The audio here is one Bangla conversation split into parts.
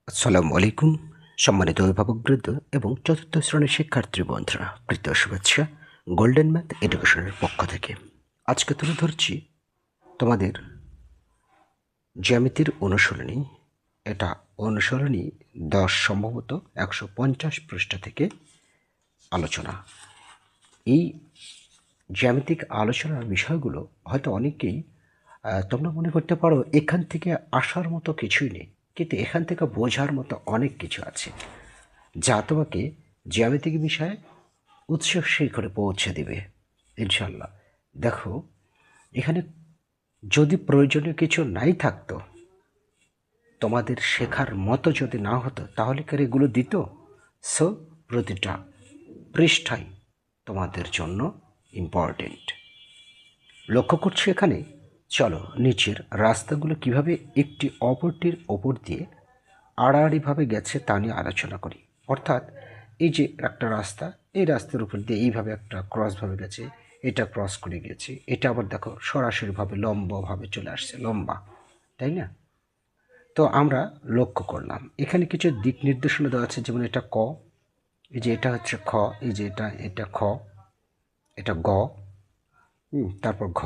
আসসালামু আলাইকুম। সম্মানিত অভিভাবকবৃন্দ এবং চতুর্থ শ্রেণীর শিক্ষার্থী বন্ধুরা, প্রীত শুভেচ্ছা গোল্ডেন ম্যাথ এডুকেশনের পক্ষ থেকে। আজকে তুলে ধরছি তোমাদের জ্যামিতির অনুশীলনী। এটা অনুশীলনী 10, সম্ভবত 150 পৃষ্ঠা থেকে আলোচনা। এই জ্যামিতিক আলোচনার বিষয়গুলো হয়তো অনেকেই তোমরা মনে করতে পারো এখান থেকে আসার মতো কিছুই নেই, কিন্তু এখান থেকে বোঝার মতো অনেক কিছু আছে যা তোমাকে জ্যামিতিক বিষয়ে উৎস শিখরে পৌঁছে দিবে ইনশাল্লাহ। দেখো, এখানে যদি প্রয়োজনীয় কিছু নাই থাকতো, তোমাদের শেখার মতো যদি না হতো, তাহলে কি এগুলো দিত? সো প্রতিটা পৃষ্ঠাই তোমাদের জন্য ইম্পর্টেন্ট। লক্ষ্য করছি এখানে। চলো নিচের রাস্তাগুলো কিভাবে একটি অপরটির ওপর দিয়ে আড়াআড়িভাবে গেছে তা নিয়ে আলোচনা করি। অর্থাৎ এই যে একটা রাস্তা, এই রাস্তার উপর দিয়ে এইভাবে একটা ক্রসভাবে গেছে, এটা ক্রস করে গেছে, এটা আবার দেখো সরাসরিভাবে লম্বভাবে চলে আসছে, লম্বা, তাই না? তো আমরা লক্ষ্য করলাম এখানে কিছু দিক নির্দেশনা দেওয়া আছে, যেমন এটা ক, এই যে এটা হচ্ছে খ, এই যে এটা খ, এটা গ, তারপর ঘ।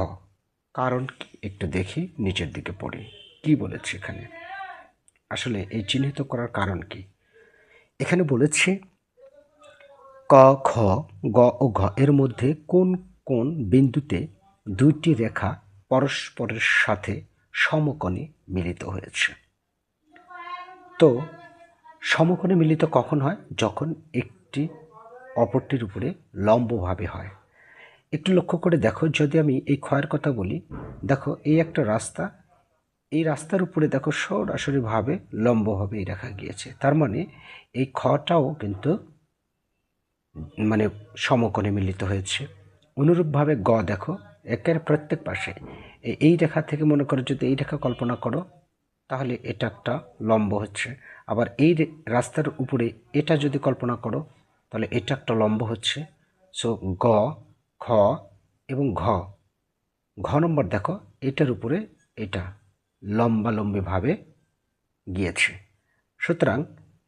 কারণ কি একটু দেখি, নিচের দিকে পড়ি কি বলেছে এখানে। আসলে এই চিহ্নিত করার কারণ কি? এখানে বলেছে ক, খ, গ ও ঘ এর মধ্যে কোন কোন বিন্দুতে দুইটি রেখা পরস্পরের সাথে সমকোণে মিলিত হয়েছে। তো সমকোণে মিলিত কখন হয়? যখন একটি অপরটির উপরে লম্বভাবে হয়। একটু লক্ষ্য করে দেখো, যদি আমি এই ক্ষয়ের কথা বলি, দেখো এই একটা রাস্তা, এই রাস্তার উপরে দেখো সরাসরিভাবে লম্বভাবে রেখা গিয়েছে, তার মানে এই খটাও কিন্তু মানে সমকোণে মিলিত হয়েছে। অনুরূপভাবে গ দেখো, একের প্রত্যেক পাশে এই রেখা থেকে মনে করো, যদি এই রেখা কল্পনা করো, তাহলে এটা একটা লম্ব হচ্ছে। আবার এই রাস্তার উপরে এটা যদি কল্পনা করো, তাহলে এটা একটা লম্ব হচ্ছে। সো গ, খ এবং ঘ, ঘ নম্বর দেখো, এটার উপরে এটা লম্বালম্বিভাবে গিয়েছে। সুতরাং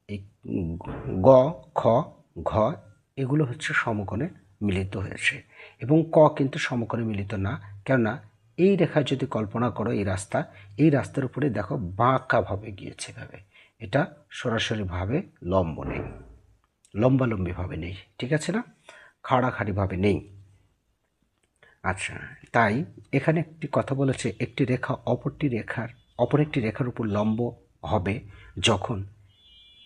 এই গ, খ, ঘ এগুলো হচ্ছে সমকোণে মিলিত হয়েছে, এবং ক কিন্তু সমকোণে মিলিত না। কেননা এই রেখা যদি কল্পনা করো, এই রাস্তার উপরে দেখো বাঁকাভাবে গিয়েছে ভাবে, এটা সরাসরিভাবে লম্ব নেই, লম্বালম্বিভাবে নেই, ঠিক আছে না, খাড়াখাড়িভাবে নেই। আচ্ছা, তাই এখানে একটি কথা বলেছে, একটি রেখা অপর একটি রেখার উপর লম্ব হবে যখন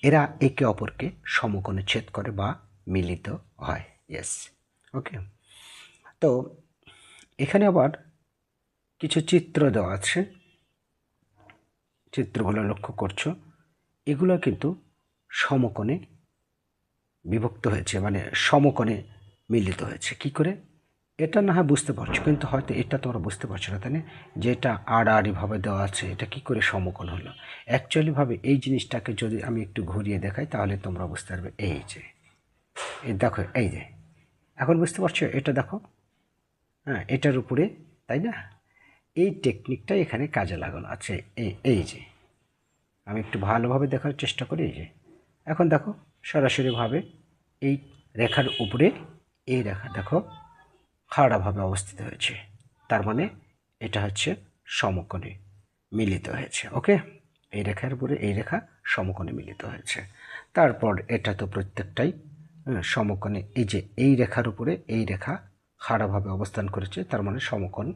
এরা একে অপরকে সমকোণে ছেদ করে বা মিলিত হয়। ইয়েস, ওকে। তো এখানে আবার কিছু চিত্র দেওয়া আছে, চিত্রগুলো লক্ষ্য করছো, এগুলো কিন্তু সমকোণে বিভক্ত হয়েছে, মানে সমকোণে মিলিত হয়েছে। কি করে? এটা না হয় বুঝতে পারছো, কিন্তু হয়তো এটা তোমরা বুঝতে পারছো না, তাই না? যে এটা আড়াআড়িভাবে দেওয়া আছে, এটা কি করে সমকোণ হলো? অ্যাকচুয়ালিভাবে এই জিনিসটাকে যদি আমি একটু ঘুরিয়ে দেখাই, তাহলে তোমরা বুঝতে পারবে। এই যে এই দেখো, এই যে এখন বুঝতে পারছো, এটা দেখো, হ্যাঁ, এটার উপরে, তাই না? এই টেকনিকটা এখানে কাজে লাগানো আছে। এই যে আমি একটু ভালোভাবে দেখার চেষ্টা করি। এই যে এখন দেখো, সরাসরিভাবে এই রেখার উপরে এই রেখা দেখো খাড়াভাবে অবস্থিত হয়েছে, তার মানে এটা হচ্ছে সমকোণে মিলিত হয়েছে। ওকে, এই রেখার উপরে এই রেখা সমকোণে মিলিত হয়েছে। তারপর এটা তো প্রত্যেকটাই সমকোণে, এই যে এই রেখার উপরে এই রেখা খাড়াভাবে অবস্থান করেছে, তার মানে সমকোণ।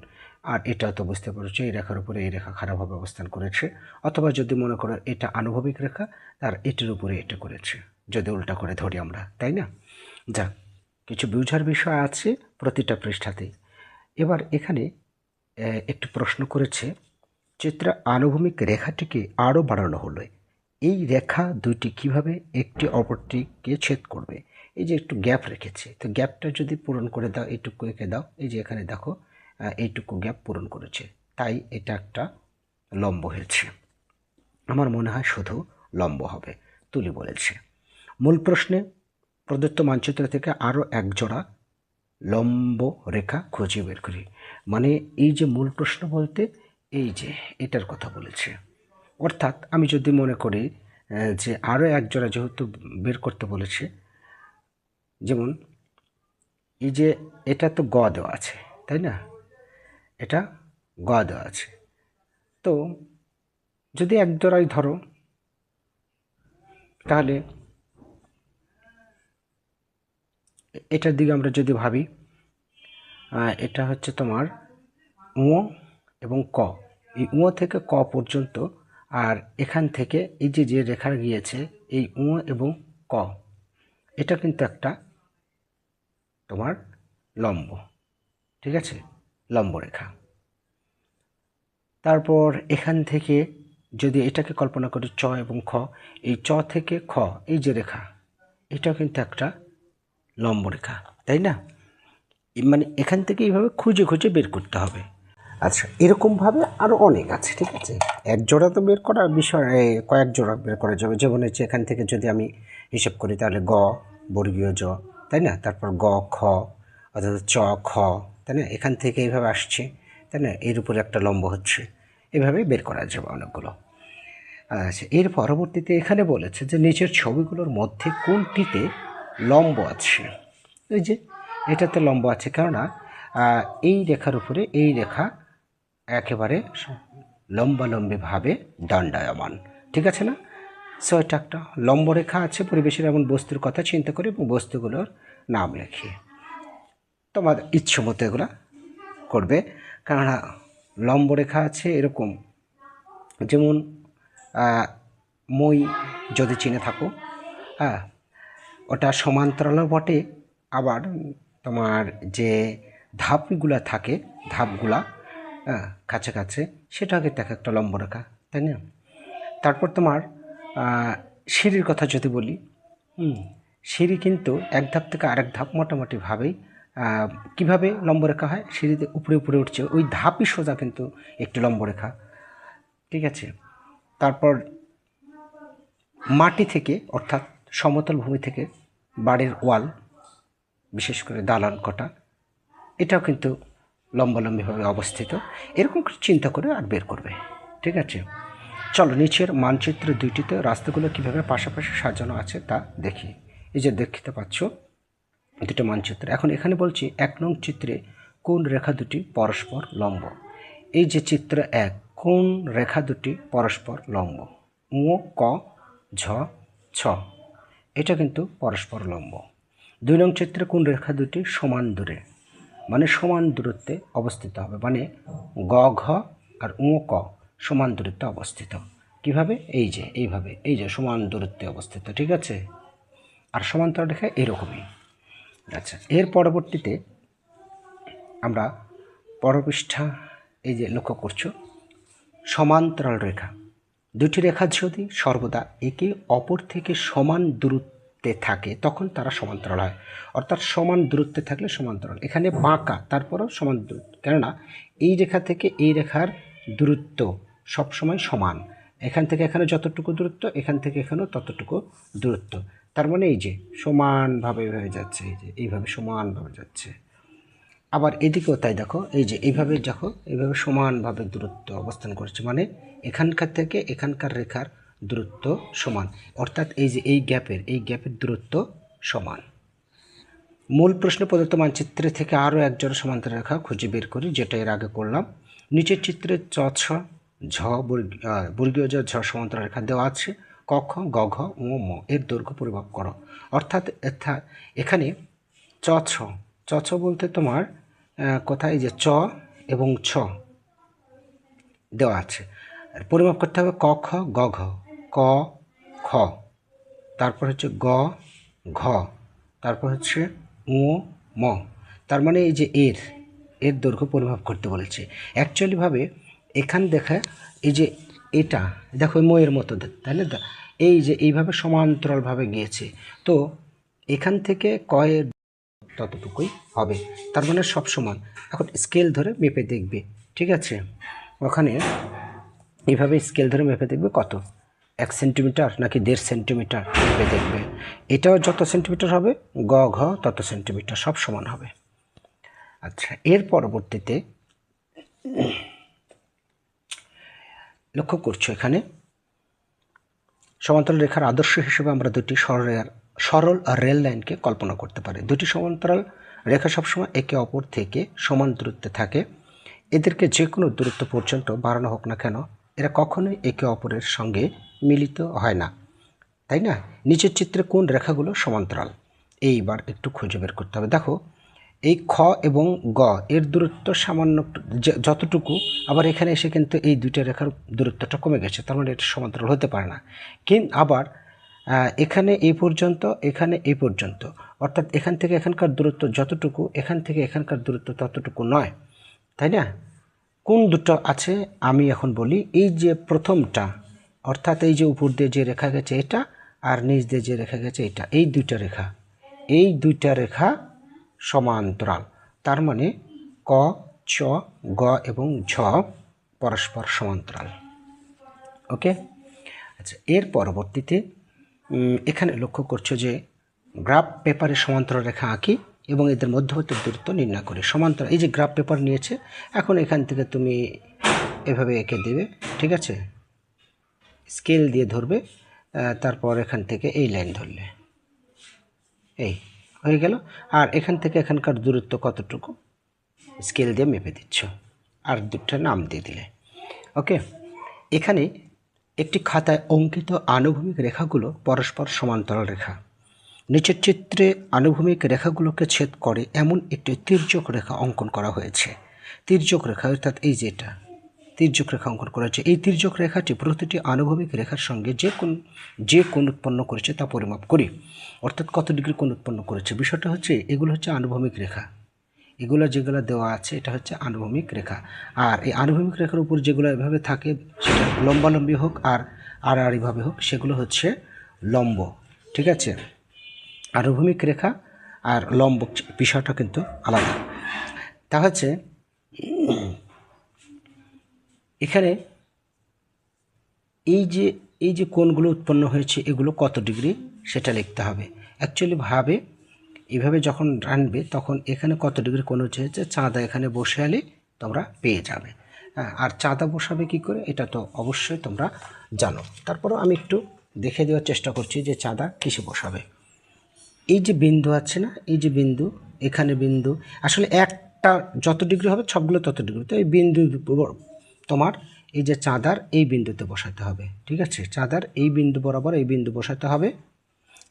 আর এটা তো বুঝতে পারছো, এই রেখার উপরে এই রেখা খাড়াভাবে অবস্থান করেছে। অথবা যদি মনে করো এটা আনুভূমিক রেখা, তার এটার উপরে এটা করেছে, যদি উল্টা করে ধরি আমরা, তাই না? যাক, কিছু বুঝার বিষয় আছে প্রতিটা পৃষ্ঠাতেই। এবার এখানে একটি প্রশ্ন করেছে, চিত্রে আনুভূমিক রেখাটিকে আরও বাড়ানো হলো, এই রেখা দুইটি কিভাবে একটি অপরটিকে ছেদ করবে? এই যে একটু গ্যাপ রেখেছে, তো গ্যাপটা যদি পূরণ করে দাও, এইটুকু এঁকে দাও, এই যে এখানে দেখো এইটুকু গ্যাপ পূরণ করেছে, তাই এটা একটা লম্ব হয়েছে। আমার মনে হয় শুধু লম্ব হবে, তুলি বলেছে। মূল প্রশ্নে প্রদত্ত মানচিত্র থেকে আরও এক জোড়া লম্ব রেখা খুঁজে বের করি। মানে এই যে মূল প্রশ্ন বলতে এই যে এটার কথা বলেছে। অর্থাৎ আমি যদি মনে করি, যে আরও এক জোড়া যেহেতু বের করতে বলেছে, যেমন এই যে এটা তো গ দেওয়া আছে, তাই না? এটা গ দেওয়া আছে, তো যদি এক জোড়াই ধরো তাহলে এটার দিকে আমরা যদি ভাবি, এটা হচ্ছে তোমার ঙ এবং ক, এই ঙ থেকে ক পর্যন্ত, আর এখান থেকে এই যে যে রেখা গিয়েছে এই ঙ এবং ক, এটা কিন্তু একটা তোমার লম্ব, ঠিক আছে, লম্ব রেখা। তারপর এখান থেকে যদি এটাকে কল্পনা করি চ এবং খ, এই চ থেকে খ এই যে রেখা, এটাও কিন্তু একটা লম্ব রেখা, তাই না? মানে এখান থেকে এইভাবে খুঁজে খুঁজে বের করতে হবে। আচ্ছা, এরকমভাবে আরও অনেক আছে, ঠিক আছে। এক জোড়া তো বের করার বিষয়, কয়েক জোড়া বের করা যাবে। যেমন হচ্ছে এখান থেকে যদি আমি হিসেব করি তাহলে গ বর্গীয় জ, তাই না? তারপর গ খ, অর্থাৎ চ খ, তাই না? এখান থেকে এইভাবে আসছে, তাই না? এর উপরে একটা লম্ব হচ্ছে, এভাবে বের করা যাবে অনেকগুলো। আচ্ছা, এর পরবর্তীতে এখানে বলেছে যে নিচের ছবিগুলোর মধ্যে কোনটিতে লম্ব আছে। এই যে এটাতে লম্ব আছে, কেননা এই রেখার উপরে এই রেখা একেবারে লম্বালম্বিভাবে দণ্ডায়মান, ঠিক আছে না? সো এটা একটা লম্ব রেখা আছে, পরিবেশের এমন বস্তুর কথা চিন্তা করে এবং বস্তুগুলোর নাম লেখে। তোমার ইচ্ছে মতো এগুলো করবে, কেননা লম্ব রেখা আছে এরকম, যেমন মই যদি চিনে থাকো, হ্যাঁ, ওটা সমান্তরালও বটে, আবার তোমার যে ধাপগুলা থাকে, ধাপগুলা কাছে কাছে, সেটা কিন্তু একটা লম্ব রেখা, তাই না? তারপর তোমার সিঁড়ির কথা যদি বলি, সিঁড়ি কিন্তু এক ধাপ থেকে আরেক ধাপ মোটামুটিভাবেই কীভাবে লম্বরেখা হয়, সিঁড়িতে উপরে উপরে উঠছে ওই ধাপই সোজা কিন্তু একটি লম্বরেখা, ঠিক আছে। তারপর মাটি থেকে, অর্থাৎ সমতল ভূমি থেকে বাড়ির ওয়াল, বিশেষ করে দালান কোঠা, এটাও কিন্তু লম্বালম্বিভাবে অবস্থিত। এরকম চিন্তা করে আর বের করবে, ঠিক আছে। চলো নিচের মানচিত্র দুইটিতে রাস্তাগুলো কিভাবে পাশাপাশি সাজানো আছে তা দেখি। এই যে দেখতে পাচ্ছ দুটো মানচিত্র। এখন এখানে বলছি 1 নং চিত্রে কোন রেখা দুটি পরস্পর লম্ব। এই যে চিত্র 1, কোন রেখা দুটি পরস্পর লম্ব? ও ক ঝ ছ, এটা কিন্তু পরস্পর লম্ব। 2 নং চিত্রে কোন রেখা দুটি সমান দূরে, মানে সমান দূরত্বে অবস্থিত হবে, মানে গ ঘ আর ও ক সমান দূরত্বে অবস্থিত। কিভাবে? এই যে এইভাবে, এই যে সমান দূরত্বে অবস্থিত, ঠিক আছে। আর সমান্তরাল রেখা এরকমই। আচ্ছা, এর পরবর্তীতে আমরা পরপৃষ্ঠা এই যে লক্ষ্য করছো, সমান্তরাল রেখা, দুটি রেখা যদি সর্বদা একে অপর থেকে সমান দূরত্বে থাকে তখন তারা সমান্তরাল হয়, অর্থাৎ সমান দূরত্বে থাকলে সমান্তরাল। এখানে বাঁকা, তারপরও সমান দূরত্ব, কেননা এই রেখা থেকে এই রেখার দূরত্ব সবসময় সমান। এখান থেকে এখানে যতটুকু দূরত্ব, এখান থেকে এখানেও ততটুকু দূরত্ব, তার মানে এই যে সমানভাবে হয়ে যাচ্ছে, এই যে এইভাবে সমানভাবে যাচ্ছে। আবার এদিকেও তাই, দেখো এই যে এইভাবে, দেখো এইভাবে সমানভাবে দূরত্ব অবস্থান করছে, মানে এখানকার থেকে এখানকার রেখার দূরত্ব সমান, অর্থাৎ এই যে এই গ্যাপের দূরত্ব সমান। মূল প্রশ্নে প্রদত্ত মানচিত্রে থেকে আরও এক জোড়া সমান্তরাল রেখা খুঁজে বের করি, যেটা এর আগে করলাম। নিচের চিত্রে চ ছ ঝ বর্গীয় ঝ সমান্তরাল রেখা দেওয়া আছে, ক খ গ ঘ ও ম এর দৈর্ঘ্য পরিমাপ করো। অর্থাৎ এখানে চ ছ বলতে তোমার কোথায় যে চ এবং ছ দেওয়া আছে, পরিমাপ করতে হবে ক খ গ ঘ, ক খ, তারপর হচ্ছে গ ঘ, তারপর হচ্ছে ও ম। তার মানে এই যে এর দৈর্ঘ্য পরিমাপ করতে বলেছে। অ্যাকচুয়ালিভাবে এখান দেখা, এই যে এটা দেখো ময়ের মতো, তাহলে এই যে এইভাবে সমান্তরালভাবে গিয়েছে, তো এখান থেকে কয়ের ততটুকুই হবে, তার মানে সব সমান। এখন স্কেল ধরে মেপে দেখবে, ঠিক আছে। ওখানে এইভাবে স্কেল ধরে মেপে দেখবে কত, 1 সেন্টিমিটার নাকি 1.5 সেন্টিমিটার মেপে দেখবে। এটাও যত সেন্টিমিটার হবে, গ ঘ তত সেন্টিমিটার, সব সমান হবে। আচ্ছা, এর পরবর্তীতে লক্ষ্য করছো এখানে সমান্তরাল রেখার আদর্শ হিসেবে আমরা দুটি সরল রেল লাইনকে কল্পনা করতে পারি। দুটি সমান্তরাল রেখা সবসময় একে অপর থেকে সমান দূরত্বে থাকে। এদেরকে যে কোনো দূরত্ব পর্যন্ত বাড়ানো হোক না কেন, এরা কখনোই একে অপরের সঙ্গে মিলিত হয় না, তাই না? নিচের চিত্রে কোন রেখাগুলো সমান্তরাল এইবার একটু খুঁজে বের করতে হবে। দেখো, এই খ এবং গ এর দূরত্ব সামান্য যতটুকু, আবার এখানে এসে কিন্তু এই দুইটা রেখার দূরত্বটা কমে গেছে, তার মানে এটা সমান্তরাল হতে পারে না। কিন্তু আবার এখানে এই পর্যন্ত, এখানে এই পর্যন্ত, অর্থাৎ এখান থেকে এখানকার দূরত্ব যতটুকু, এখান থেকে এখানকার দূরত্ব ততটুকু নয়, তাই না? কোন দুটো আছে আমি এখন বলি। এই যে প্রথমটা, অর্থাৎ এই যে উপর দিয়ে যে রেখা গেছে এটা, আর নিচ দিয়ে যে রেখা গেছে এটা, এই দুইটা রেখা সমান্তরাল। তার মানে ক, চ, গ এবং ঝ পরস্পর সমান্তরাল। ওকে, আচ্ছা, এর পরবর্তীতে এখানে লক্ষ্য করছো যে গ্রাফ পেপারে সমান্তরাল রেখা আঁকি এবং এদের মধ্যবর্তী দূরত্ব নির্ণয় করি। সমান্তরাল, এই যে গ্রাফ পেপার নিয়েছে, এখন এখান থেকে তুমি এভাবে এঁকে দেবে, ঠিক আছে? স্কেল দিয়ে ধরবে, তারপর এখান থেকে এই লাইন ধরলে, এই হয়ে গেল। আর এখান থেকে এখানকার দূরত্ব কতটুকু স্কেল দিয়ে মেপে দিচ্ছ, আর দুটো নাম দিয়ে দিলে। ওকে, এখানে একটি খাতায় অঙ্কিত আনুভূমিক রেখাগুলো পরস্পর সমান্তরাল রেখা। নিচের চিত্রে আনুভূমিক রেখাগুলোকে ছেদ করে এমন একটি তির্যক রেখা অঙ্কন করা হয়েছে। তির্যক রেখা অর্থাৎ এই যেটা তির্যক রেখা অঙ্কন করা হয়েছে, এই তির্যক রেখাটি প্রতিটি আনুভূমিক রেখার সঙ্গে যে কোণ উৎপন্ন করেছে তা পরিমাপ করি। অর্থাৎ কত ডিগ্রি কোণ উৎপন্ন করেছে, বিষয়টা হচ্ছে এগুলো হচ্ছে আনুভূমিক রেখা। এগুলো যেগুলো দেওয়া আছে এটা হচ্ছে আনুভূমিক রেখা। আর এই আনুভূমিক রেখার উপর যেগুলো এভাবে থাকে, সেটা লম্বালম্বি হোক আর আড়াআড়িভাবে হোক, সেগুলো হচ্ছে লম্ব, ঠিক আছে? আনুভূমিক রেখা আর লম্ব বিষয়টা কিন্তু আলাদা। তা হচ্ছে এখানে এই যে কোণগুলো উৎপন্ন হয়েছে এগুলো কত ডিগ্রি সেটা লিখতে হবে। অ্যাকচুয়ালি এইভাবে যখন রানবে তখন এখানে কত ডিগ্রি কোণ হচ্ছে চাঁদা এখানে বসে আলে তোমরা পেয়ে যাবে। আর চাঁদা বসাবে কি করে এটা তো অবশ্যই তোমরা জানো, তারপরেও আমি একটু দেখে দেওয়ার চেষ্টা করছি যে চাঁদা কিসে বসাবে। এই যে বিন্দু আছে না, এই যে বিন্দু, এখানে বিন্দু, আসলে একটা যত ডিগ্রি হবে সবগুলো তত ডিগ্রি, তো এই বিন্দু তোমার এই যে চাঁদার এই বিন্দুতে বসাতে হবে, ঠিক আছে? চাঁদার এই বিন্দু বরাবর এই বিন্দু বসাতে হবে।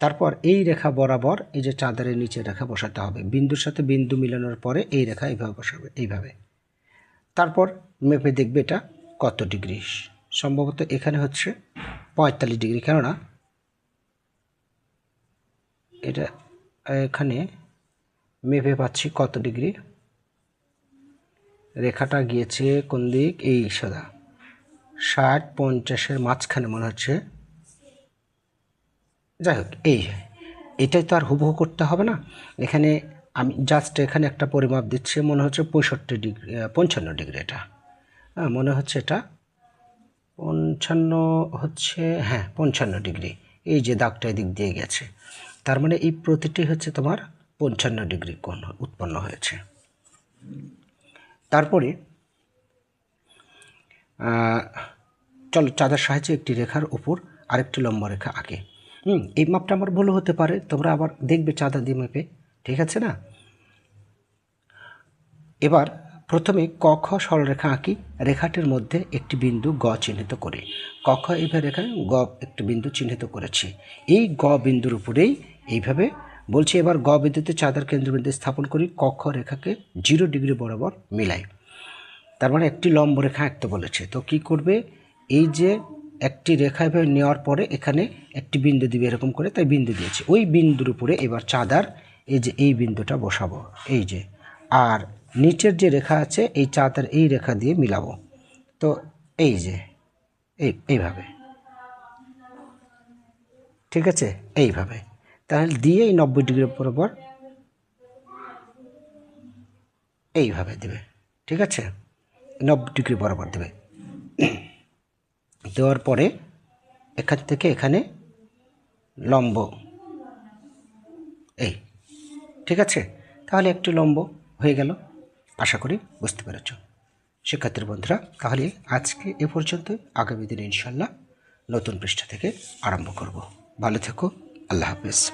তারপর এই রেখা বরাবর এই যে চাঁদারের নিচে রেখা বসাতে হবে। বিন্দুর সাথে বিন্দু মিলানোর পরে এই রেখা এইভাবে বসাবে, এইভাবে। তারপর মেপে দেখবে এটা কত ডিগ্রি। সম্ভবত এখানে হচ্ছে 45 ডিগ্রি, কেননা এটা এখানে মেপে পাচ্ছি কত ডিগ্রি। রেখাটা গিয়েছে কোন দিক, এই সাদা 60-50-এর মাঝখানে মনে হচ্ছে। যাই হোক, এটাই তো আর হুবহু করতে হবে না। এখানে আমি জাস্ট এখানে একটা পরিমাপ দিচ্ছি, মনে হচ্ছে 65 ডিগ্রি, 55 ডিগ্রি। এটা মনে হচ্ছে এটা 55 হচ্ছে, হ্যাঁ 55 ডিগ্রি। এই যে দাগটা এদিক দিয়ে গেছে, তার মানে এই প্রতিটি হচ্ছে তোমার 55 ডিগ্রি কোণ উৎপন্ন হয়েছে। তারপরে চলো চাঁদার সাহায্যে একটি রেখার উপর আরেকটি লম্বা রেখা আঁকে। এই মাপটা আমার ভুল হতে পারে, তোমরা আবার দেখবে চাঁদা দিয়ে মেপে, ঠিক আছে না? এবার প্রথমে ক খ সরলরেখা আঁকি। রেখাটির মধ্যে একটি বিন্দু গ চিহ্নিত করে, ক খ এইভাবে রেখায় গ একটি বিন্দু চিহ্নিত করেছি। এই গ বিন্দুর উপরেই এইভাবে বলছি, এবার গ বিন্দুতে চাঁদার কেন্দ্রবিন্দু স্থাপন করি, ক খ রেখাকে 0 ডিগ্রি বরাবর মিলাই। তার মানে একটি লম্ব রেখা আঁকতে বলেছে, তো কি করবে, এই যে একটি রেখা এভাবে নেওয়ার পরে এখানে একটি বিন্দু দিবে এরকম করে, তাই বিন্দু দিয়েছি। ওই বিন্দুর উপরে এবার চাঁদার এই যে এই বিন্দুটা বসাবো, এই যে, আর নিচের যে রেখা আছে এই চাঁদার এই রেখা দিয়ে মিলাবো। তো এই যে এইভাবে, ঠিক আছে? এইভাবে তাহলে দিয়ে এই 90 ডিগ্রি বরাবর এইভাবে দেবে, ঠিক আছে? 90 ডিগ্রি বরাবর দেবে। দেওয়ার পরে এখান থেকে এখানে লম্ব, এই, ঠিক আছে? তাহলে একটি লম্ব হয়ে গেল। আশা করি বুঝতে পেরেছ শিক্ষার্থী বন্ধুরা। তাহলে আজকে এ পর্যন্ত, আগামী দিনে ইনশাল্লাহ নতুন পৃষ্ঠা থেকে আরম্ভ করব। ভালো থেকো। আল্লাহ হাফেজ।